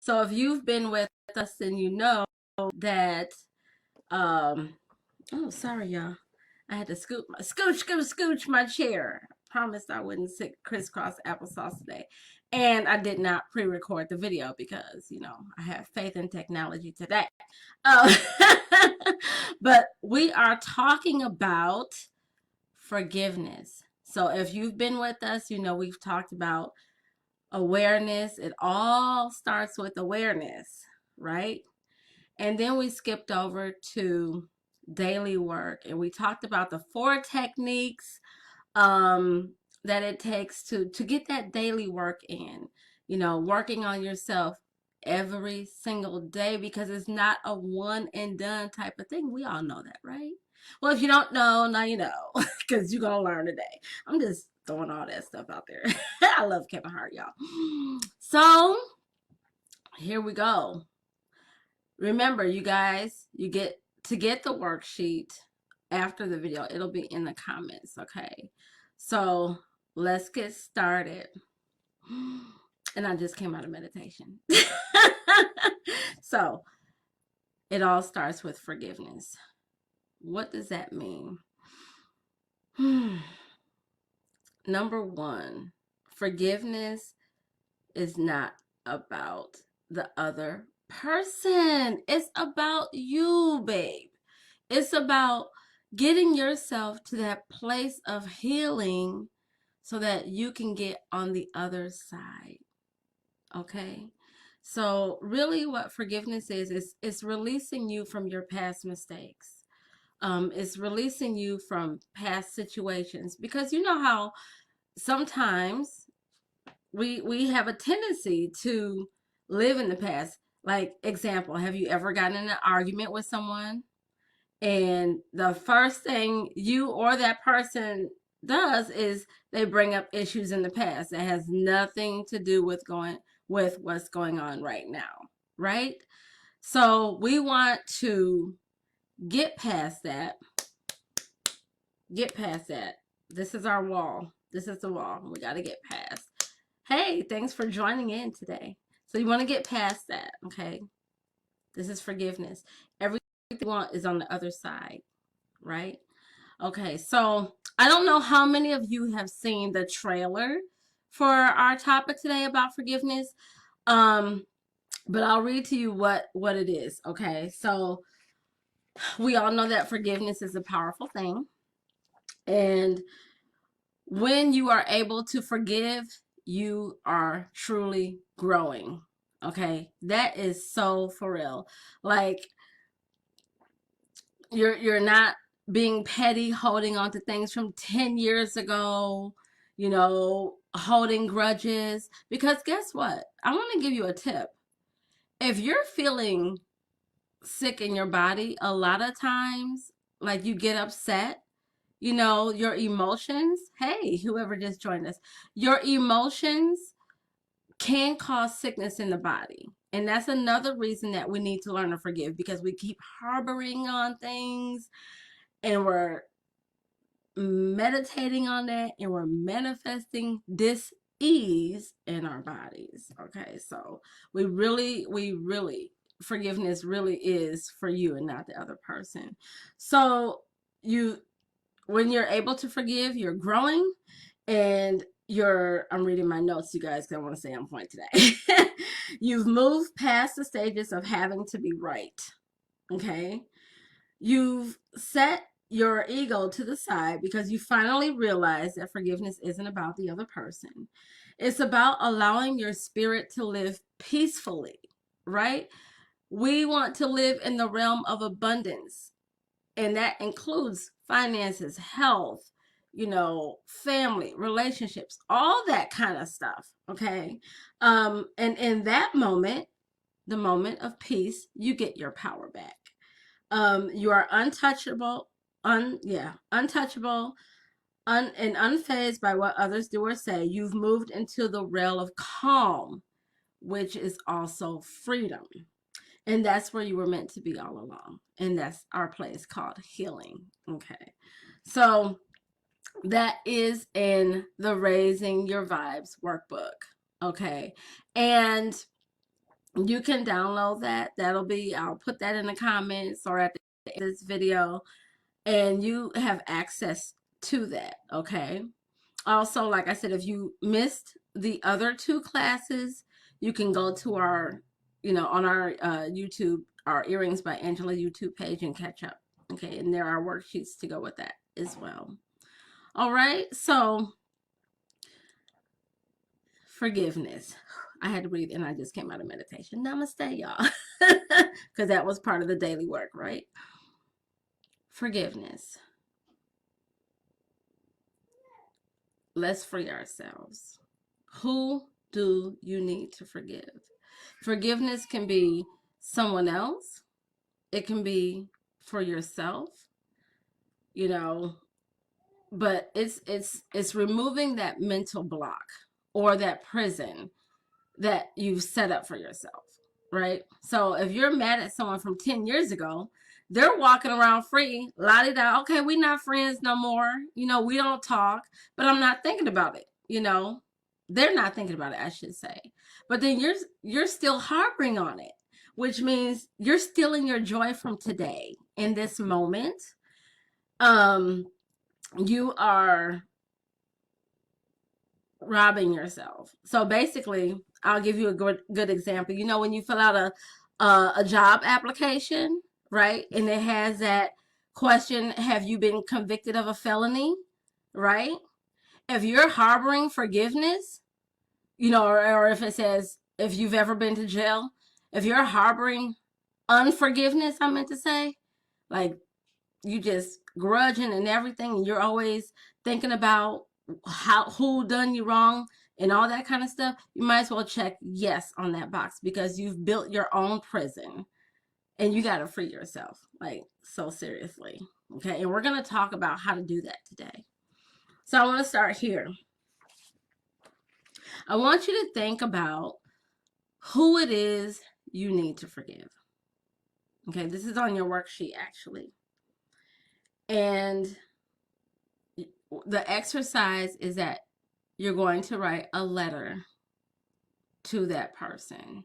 So if you've been with us, then you know that, oh, sorry, y'all. I had to scooch my chair. Promised I wouldn't sit crisscross applesauce today. And I did not pre-record the video because, I have faith in technology today. Uh, but we are talking about forgiveness. So if you've been with us, we've talked about awareness. It all starts with awareness, right? And then we skipped over to daily work and we talked about the 4 techniques that it takes to get that daily work in, working on yourself every single day, because it's not a one and done type of thing. We all know that, right? Well, if you don't know, now you know, because you're gonna learn today. I'm just throwing all that stuff out there. I love Kevin Hart, y'all. So here we go. Remember, you guys, you get to get the worksheet after the video. It'll be in the comments, okay? So let's get started. And I just came out of meditation. So it all starts with forgiveness. What does that mean? Number one, forgiveness is not about the other person. It's about you, babe. It's about getting yourself to that place of healing so that you can get on the other side. Okay? So really what forgiveness is it's releasing you from your past mistakes. It's releasing you from past situations, because you know how sometimes we have a tendency to live in the past. Like, example, have you ever gotten in an argument with someone and the first thing you or that person does is they bring up issues in the past that has nothing to do with what's going on right now, right? So we want to get past that. Get past that. This is our wall. This is the wall we got to get past. Hey, thanks for joining in today. So you want to get past that, okay? This is forgiveness. Everything you want is on the other side, right? Okay, so I don't know how many of you have seen the trailer for our topic today about forgiveness, but I'll read to you what it is, okay? So we all know that forgiveness is a powerful thing, and when you are able to forgive, you are truly growing. Okay, that is so for real. Like, you're not being petty, holding on to things from 10 years ago, holding grudges. Because guess what? I want to give you a tip. If you're feeling sick in your body, a lot of times, like, you get upset, your emotions, hey, whoever just joined us, your emotions can cause sickness in the body. And that's another reason that we need to learn to forgive, because we keep harboring on things and we're meditating on that and we're manifesting dis-ease in our bodies. Okay, so we really, forgiveness really is for you and not the other person. So when you're able to forgive, you're growing, and I'm reading my notes, you guys, because I want to stay on point today. You've moved past the stages of having to be right. Okay? You've set your ego to the side because you finally realize that forgiveness isn't about the other person. It's about allowing your spirit to live peacefully, right? We want to live in the realm of abundance, and that includes finances, health, family, relationships, all that kind of stuff. Okay. And in that moment, the moment of peace, you get your power back. You are untouchable, untouchable, and unfazed by what others do or say. You've moved into the realm of calm, which is also freedom. And that's where you were meant to be all along. And that's our place called healing. Okay. So that is in the Raising Your Vibes workbook. Okay. And You can download that. I'll put that in the comments or at the end of this video, and you have access to that, okay? Also, like I said, if you missed the other two classes, you can go to our, on our YouTube, our Earrings by Angela YouTube page and catch up. Okay, and there are worksheets to go with that as well. All right, so forgiveness. I had to breathe and I just came out of meditation. Namaste, y'all. Because that was part of the daily work, right? Forgiveness. Let's free ourselves. Who do you need to forgive? Forgiveness can be someone else. It can be for yourself, but it's removing that mental block or that prison that you've set up for yourself, right? So if you're mad at someone from 10 years ago, they're walking around free, la-di-da, okay, we're not friends no more. We don't talk, but I'm not thinking about it, They're not thinking about it, I should say. But then you're still harboring on it, which means you're stealing your joy from today in this moment. You are robbing yourself. So basically, I'll give you a good example. When you fill out a job application, right? And it has that question, have you been convicted of a felony, right? If you're harboring forgiveness, or if it says if you've ever been to jail, if you're harboring unforgiveness, I meant to say, like you just grudging and everything, and you're always thinking about who done you wrong and all that kind of stuff, you might as well check yes on that box, because you've built your own prison and you got to free yourself, like, so seriously. Okay, and we're going to talk about how to do that today. So I want to start here. I want you to think about who it is you need to forgive. Okay, this is on your worksheet actually. And the exercise is that you're going to write a letter to that person.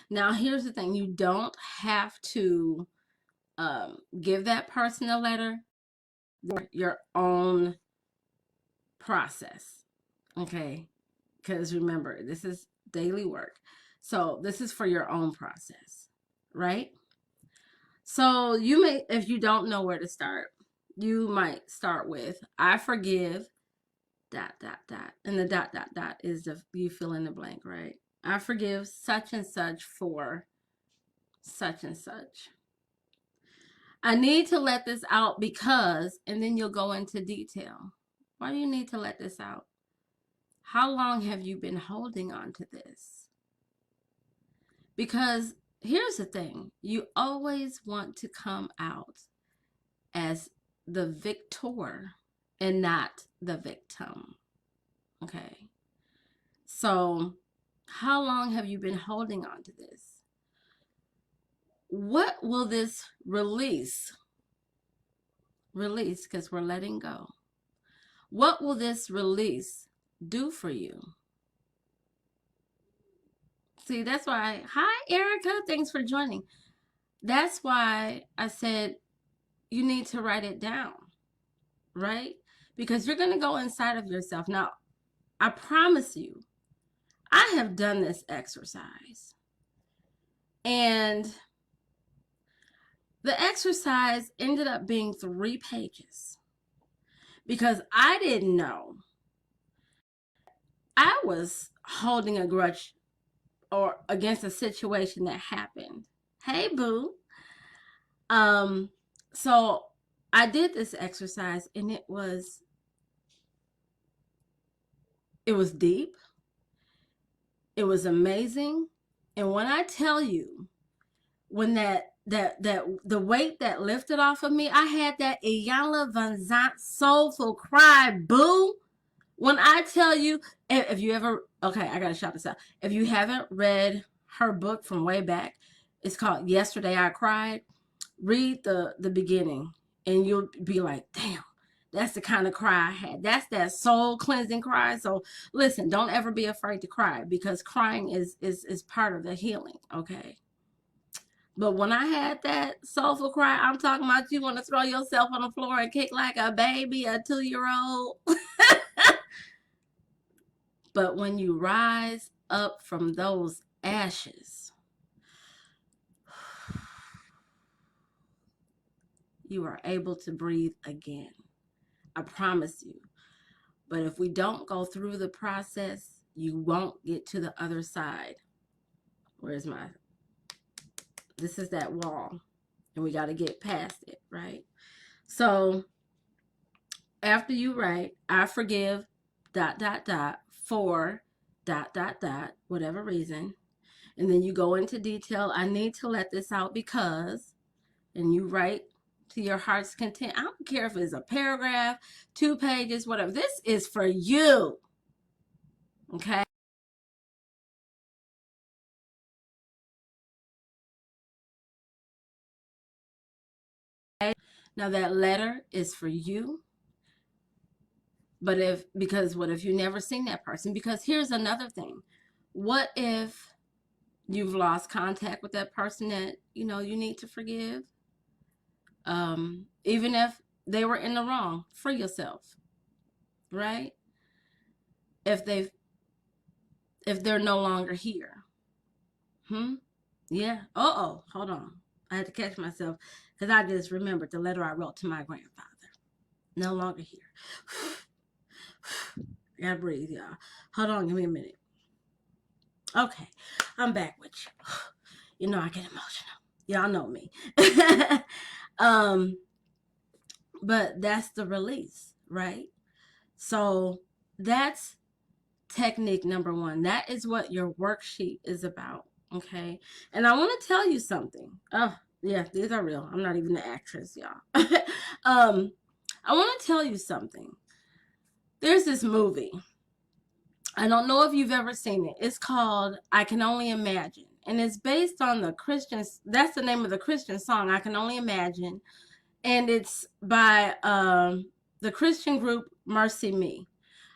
Now, here's the thing. You don't have to give that person a letter. Your own process. Okay? Because remember, this is daily work. So this is for your own process, right? So you may, if you don't know where to start, you might start with, I forgive ... And the ... is you fill in the blank, right? I forgive such and such for such and such. I need to let this out because, and then you'll go into detail. Why do you need to let this out? How long have you been holding on to this? Because here's the thing. You always want to come out as the victor and not the victim. Okay. So how long have you been holding on to this? What will this release? Release, because we're letting go. What will this release do for you? See, that's why, hi Erica, thanks for joining. That's why I said you need to write it down, right? Because you're going to go inside of yourself. Now, I promise you, I have done this exercise. And the exercise ended up being 3 pages. Because I didn't know I was holding a grudge or against a situation that happened. Hey, boo. So I did this exercise and it was deep. It was amazing. And when I tell you, when the weight that lifted off of me, I had that Iyanla Vanzant soulful cry, boo. When I tell you, if you ever, okay, I gotta shout this out. If you haven't read her book from way back, it's called Yesterday I Cried. Read the beginning and you'll be like, damn, That's the kind of cry I had. That's that soul cleansing cry. So listen, don't ever be afraid to cry, because crying is part of the healing, okay? But when I had that soulful cry, I'm talking about you want to throw yourself on the floor and kick like a baby, a 2-year-old. But when you rise up from those ashes, you are able to breathe again. I promise you. But if we don't go through the process, you won't get to the other side. Where's my, this is that wall, and we got to get past it, right? So after you write, I forgive ... for ... whatever reason, and then you go into detail, I need to let this out because, and you write to your heart's content. I don't care if it's a paragraph, 2 pages, whatever. This is for you, okay? Now that letter is for you. But what if you never seen that person? Because here's another thing. What if you've lost contact with that person that, you need to forgive? Even if they were in the wrong, free yourself, right? If they're no longer here. Yeah. Hold on. I had to catch myself because I just remembered the letter I wrote to my grandfather. No longer here. I gotta breathe, y'all. Hold on, give me a minute. Okay, I'm back with you. You know I get emotional. Y'all know me. But that's the release, right? So that's technique number 1. That is what your worksheet is about, okay? And I want to tell you something. Oh, yeah, these are real. I'm not even the actress, y'all. I want to tell you something. There's this movie. I don't know if you've ever seen it. It's called I Can Only Imagine. And it's based on that's the name of the Christian song, I Can Only Imagine. And it's by the Christian group Mercy Me.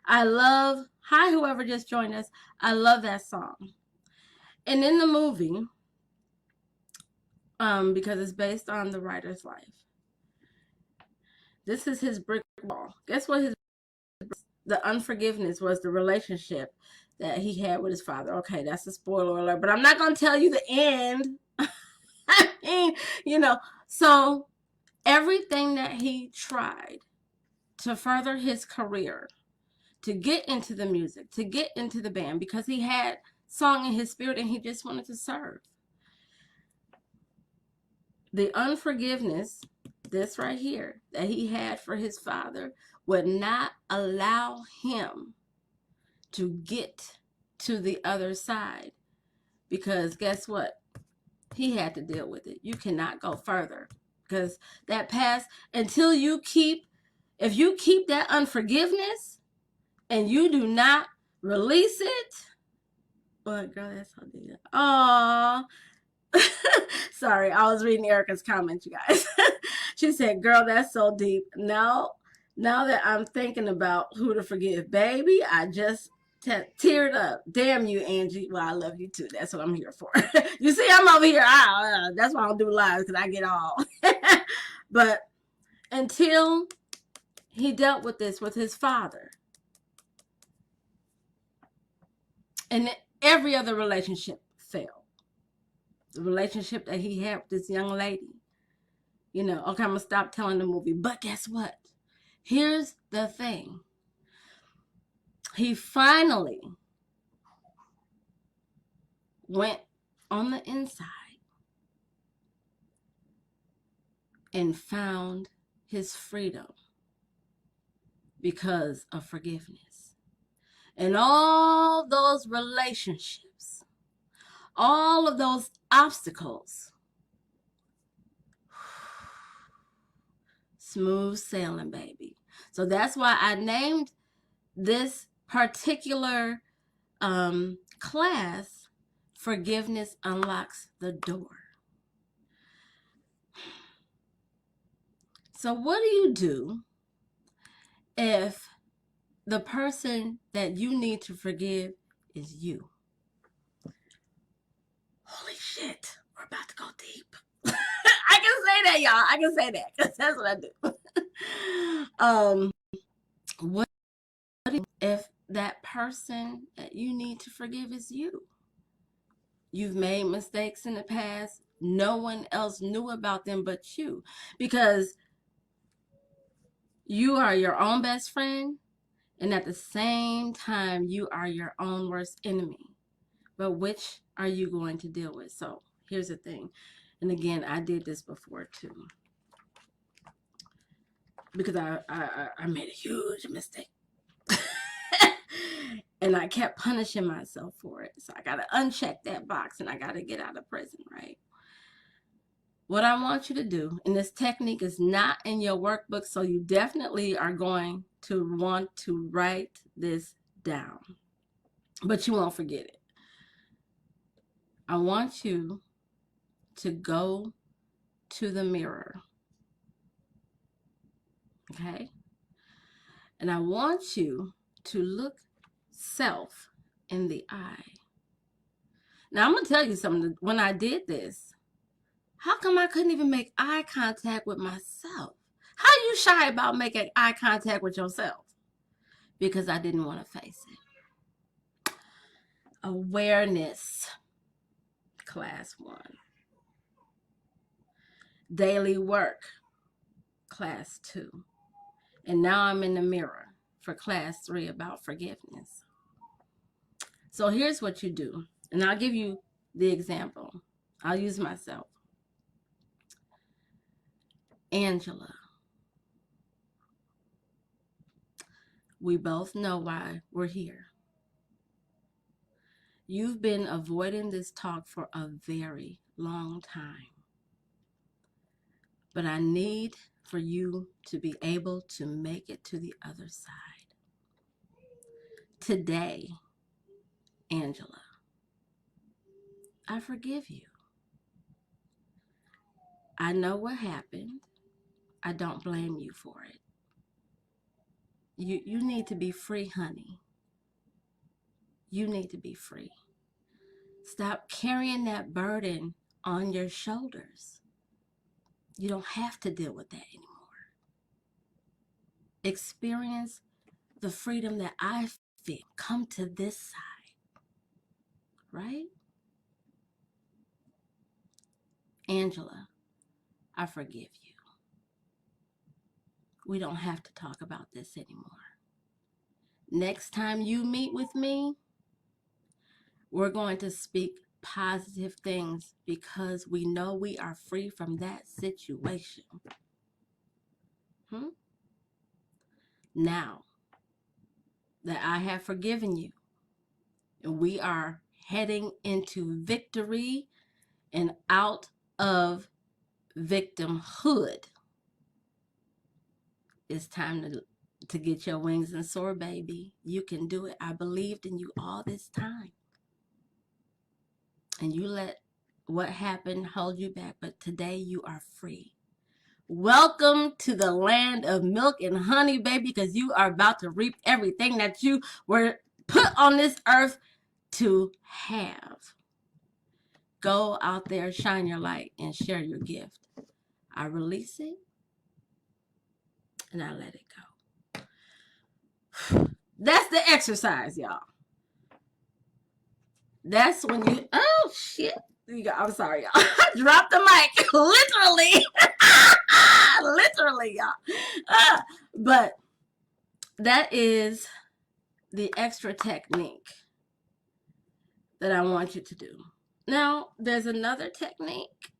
Hi, whoever just joined us. I love that song. And in the movie, because it's based on the writer's life, this is his brick wall. Guess what the unforgiveness was, the relationship that he had with his father. Okay, that's a spoiler alert, but I'm not going to tell you the end. I mean, so everything that he tried to further his career, to get into the music, to get into the band, because he had song in his spirit and he just wanted to serve. The unforgiveness, this right here, that he had for his father would not allow him to get to the other side, because guess what? He had to deal with it. You cannot go further, because that past, if you keep that unforgiveness and you do not release it, what, girl, that's so deep. Aww. Sorry, I was reading Erica's comments, you guys. She said, girl, that's so deep. Now that I'm thinking about who to forgive, baby, I just teared up. Damn you, Angie. Well, I love you too. That's what I'm here for. You see, I'm over here. That's why I don't do lives, because I get all. But until he dealt with this with his father, and every other relationship failed. The relationship that he had with this young lady, okay, I'm going to stop telling the movie. But guess what? Here's the thing. He finally went on the inside and found his freedom because of forgiveness. And all those relationships, all of those obstacles, smooth sailing, baby. So that's why I named this particular class, Forgiveness Unlocks the Door. So what do you do if the person that you need to forgive is you? Holy shit, we're about to go deep. I can say that, y'all. I can say that because that's what I do. What if that person that you need to forgive is you? You've made mistakes in the past. No one else knew about them but you, because you are your own best friend, and at the same time, you are your own worst enemy. But which are you going to deal with? So here's the thing. And again, I did this before too, because I made a huge mistake. And I kept punishing myself for it. So I got to uncheck that box and I got to get out of prison, right? What I want you to do, and this technique is not in your workbook, so you definitely are going to want to write this down, but you won't forget it. I want you to go to the mirror, okay? And I want you to look self in the eye. Now, I'm going to tell you something. When I did this, how come I couldn't even make eye contact with myself? How are you shy about making eye contact with yourself? Because I didn't want to face it. Awareness, class 1. Daily work, class 2. And now I'm in the mirror for class 3 about forgiveness. So here's what you do. And I'll give you the example. I'll use myself. Angela, we both know why we're here. You've been avoiding this talk for a very long time. But I need for you to be able to make it to the other side. Today, Angela, I forgive you. I know what happened. I don't blame you for it. You need to be free, honey. You need to be free. Stop carrying that burden on your shoulders. You don't have to deal with that anymore. Experience the freedom that I feel. Come to this side, right? Angela, I forgive you. We don't have to talk about this anymore. Next time you meet with me, we're going to speak positive things because we know we are free from that situation. Now that I have forgiven you, and we are heading into victory and out of victimhood, it's time to get your wings and soar, baby. You can do it. I believed in you all this time. And you let what happened hold you back, but today you are free. Welcome to the land of milk and honey, baby, because you are about to reap everything that you were put on this earth to have. Go out there, shine your light, and share your gift. I release it, and I let it go. That's the exercise, y'all. That's when you, oh, shit. I'm sorry, y'all. I dropped the mic, literally. Literally, y'all. But that is the extra technique that I want you to do. Now, there's another technique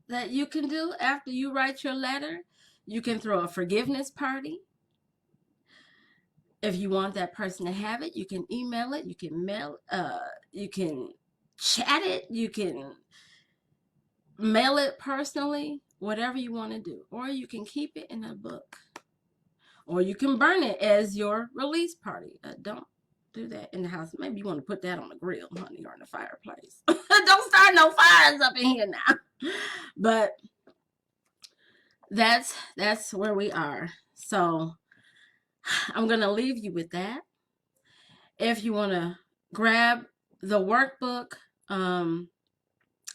that you can do after you write your letter. You can throw a forgiveness party. If you want that person to have it, you can email it, you can mail, you can chat it, you can mail it personally, whatever you want to do. Or you can keep it in a book. Or you can burn it as your release party. Don't do that in the house. Maybe you want to put that on the grill, honey, or in the fireplace. Don't start no fires up in here now. But that's where we are. So I'm going to leave you with that. If you want to grab the workbook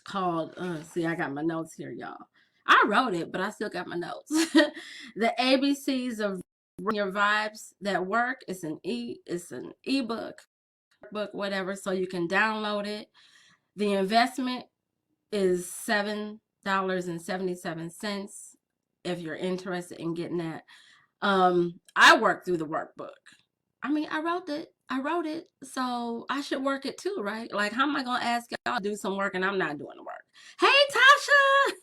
called, see, I got my notes here, y'all. I wrote it, but I still got my notes. The ABCs of your vibes that work. It's an ebook, book, whatever, so you can download it. The investment is $7.77 if you're interested in getting that. I worked through the workbook. I mean, I wrote it, so I should work it too, right? Like, how am I gonna ask y'all to do some work and I'm not doing the work? Hey, Tasha.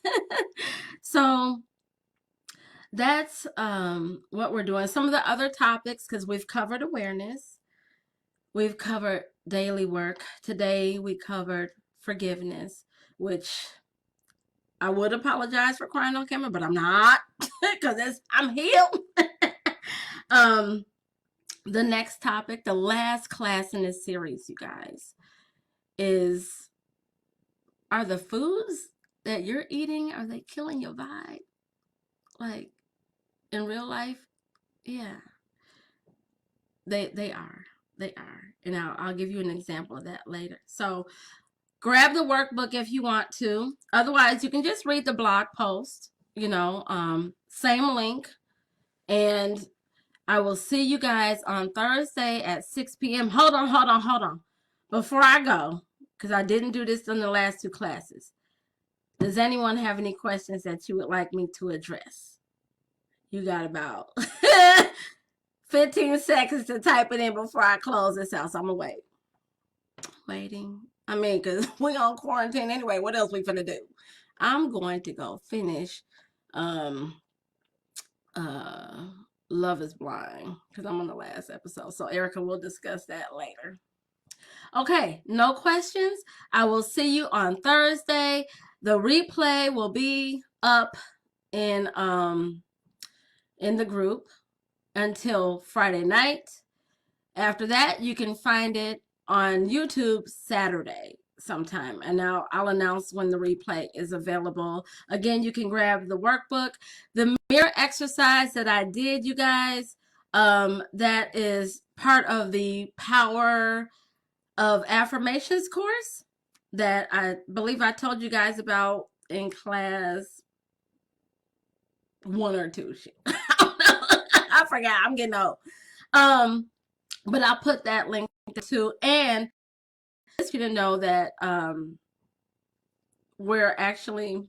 So that's what we're doing. Some of the other topics, because we've covered awareness, we've covered daily work. Today we covered forgiveness, which I would apologize for crying on camera, but I'm not, because I'm healed. The next topic, the last class in this series, you guys, is, are the foods that you're eating, are they killing your vibe? Like, in real life? Yeah. They are. They are. And I'll give you an example of that later. So grab the workbook if you want to. Otherwise, you can just read the blog post, same link. And I will see you guys on Thursday at 6 p.m. Hold on. Before I go, because I didn't do this in the last two classes. Does anyone have any questions that you would like me to address? You got about 15 seconds to type it in before I close this out. So I'm going to wait. Waiting. I mean, because we on quarantine anyway. What else we finna do? I'm going to go finish Love is Blind, because I'm on the last episode. So Erica will discuss that later. Okay, no questions. I will see you on Thursday. The replay will be up in the group until Friday night. After that, you can find it on YouTube Saturday sometime. And now I'll announce when the replay is available. Again, you can grab the workbook. The mirror exercise that I did, you guys, that is part of the Power of Affirmations course that I believe I told you guys about in class 1 or 2. I forgot. I'm getting old. But I'll put that link too. And just you to know that we're actually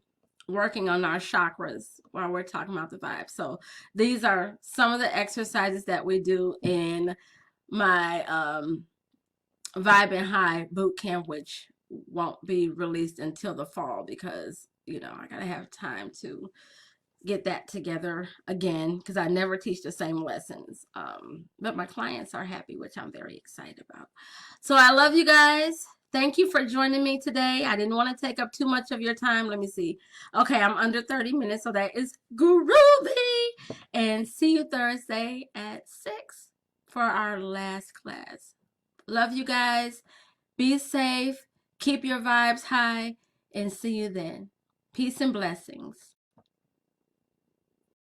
working on our chakras while we're talking about the vibe. So these are some of the exercises that we do in my Vibe and High boot camp, which won't be released until the fall because, I got to have time to get that together again because I never teach the same lessons. But my clients are happy, which I'm very excited about. So I love you guys. Thank you for joining me today. I didn't want to take up too much of your time. Let me see. Okay, I'm under 30 minutes, so that is groovy. And see you Thursday at 6 for our last class. Love you guys. Be safe. Keep your vibes high. And see you then. Peace and blessings.